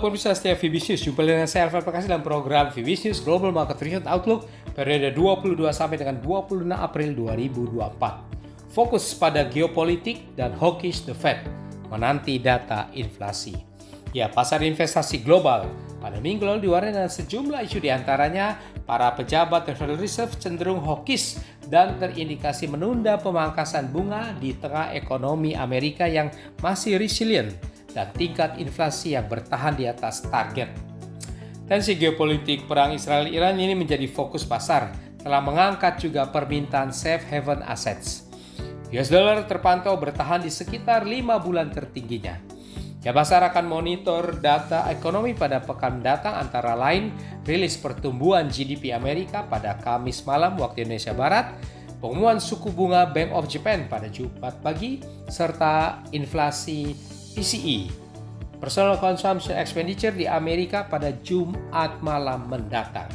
Halo pemirsa setia VBS News, jumpa dengan saya Alfred Pakasi dalam program VBS News Global Market Trend Outlook periode 22 sampai dengan 26 April 2024. Fokus pada geopolitik dan hawkish the Fed menanti data inflasi. Ya, pasar investasi global pada minggu lalu diwarnai dengan sejumlah isu, diantaranya para pejabat Federal Reserve cenderung hawkish dan terindikasi menunda pemangkasan bunga di tengah ekonomi Amerika yang masih resilient dan tingkat inflasi yang bertahan di atas target. Tensi geopolitik perang Israel-Iran ini menjadi fokus pasar, telah mengangkat juga permintaan safe haven assets. US dollar terpantau bertahan di sekitar 5 bulan tertingginya. Ya, pasar akan monitor data ekonomi pada pekan mendatang, antara lain rilis pertumbuhan GDP Amerika pada Kamis malam waktu Indonesia Barat, pengumuman suku bunga Bank of Japan pada Jumat pagi, serta inflasi PCE, Personal Consumption Expenditure di Amerika pada Jumat malam mendatang.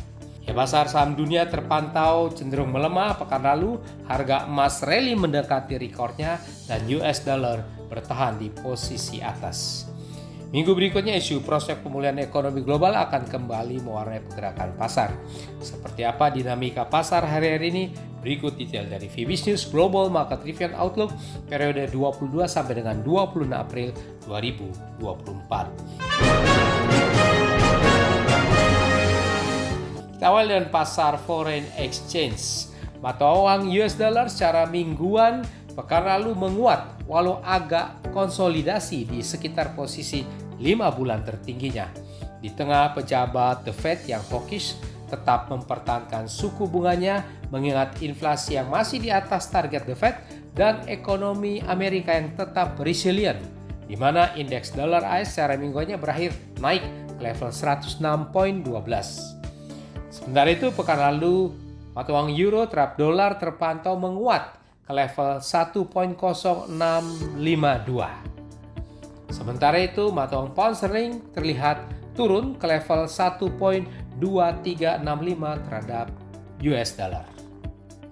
Ya, pasar saham dunia terpantau cenderung melemah pekan lalu, harga emas rally mendekati rekornya dan US dollar bertahan di posisi atas. Minggu berikutnya isu prospek pemulihan ekonomi global akan kembali mewarnai pergerakan pasar. Seperti apa dinamika pasar hari-hari ini? Berikut detail dari VBS News Global Market Trend Outlook periode 22 sampai dengan 26 April 2024. Kita awal dengan pasar foreign exchange. Mata uang US dollar secara mingguan pekan lalu menguat walau agak konsolidasi di sekitar posisi 5 bulan tertingginya. Di tengah pejabat The Fed yang hawkish tetap mempertahankan suku bunganya mengingat inflasi yang masih di atas target The Fed dan ekonomi Amerika yang tetap resilient, di mana indeks dolar AS secara mingguannya berakhir naik ke level 106.12. Sementara itu pekan lalu mata uang euro terhadap dolar terpantau menguat ke level 1.0652. Sementara itu mata uang pound sterling terlihat turun ke level 1.2365 terhadap US dollar.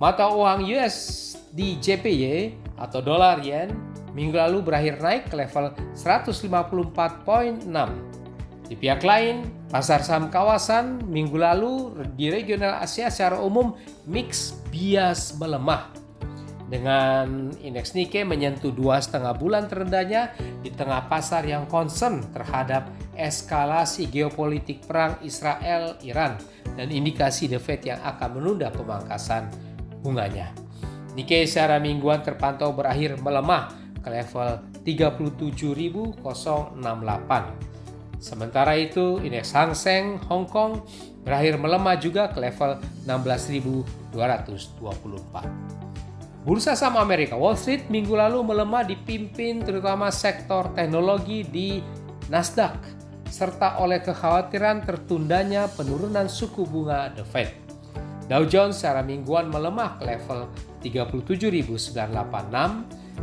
Mata uang USD JPY atau dolar yen minggu lalu berakhir naik ke level 154.6. Di pihak lain, pasar saham kawasan minggu lalu di regional Asia secara umum mix bias melemah, dengan indeks Nikkei menyentuh 2,5 bulan terendahnya di tengah pasar yang concern terhadap eskalasi geopolitik perang Israel-Iran dan indikasi The Fed yang akan menunda pemangkasan bunganya. Nikkei secara mingguan terpantau berakhir melemah ke level 37.068. Sementara itu, indeks Hang Seng Hong Kong berakhir melemah juga ke level 16.224. Bursa saham Amerika Wall Street minggu lalu melemah dipimpin terutama sektor teknologi di Nasdaq serta oleh kekhawatiran tertundanya penurunan suku bunga The Fed. Dow Jones secara mingguan melemah ke level 37.986,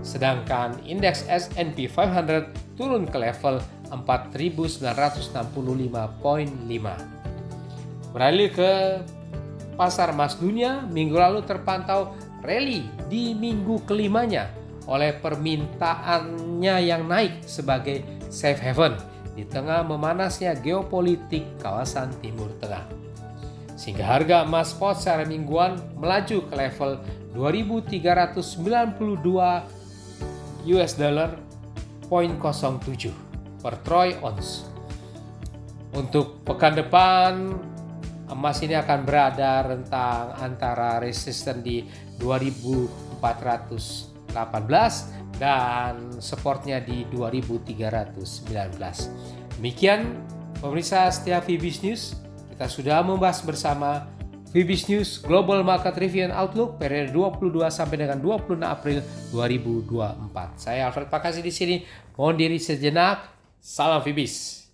sedangkan indeks S&P 500 turun ke level 4.965.5. Beralih ke pasar emas dunia, minggu lalu terpantau rally di minggu kelimanya oleh permintaannya yang naik sebagai safe haven di tengah memanasnya geopolitik kawasan Timur Tengah. Sehingga harga emas spot secara mingguan melaju ke level 2.392 US dollar 0.07 per troy ounce. Untuk pekan depan, emas ini akan berada rentang antara resisten di 2.418 dan supportnya di 2.319. Demikian pemirsa setia VBS News, kita sudah membahas bersama VBS News Global Market Review and Outlook periode 22 sampai dengan 26 April 2024. Saya Alfred Pakasi di sini. Mohon diri sejenak. Salam VBS.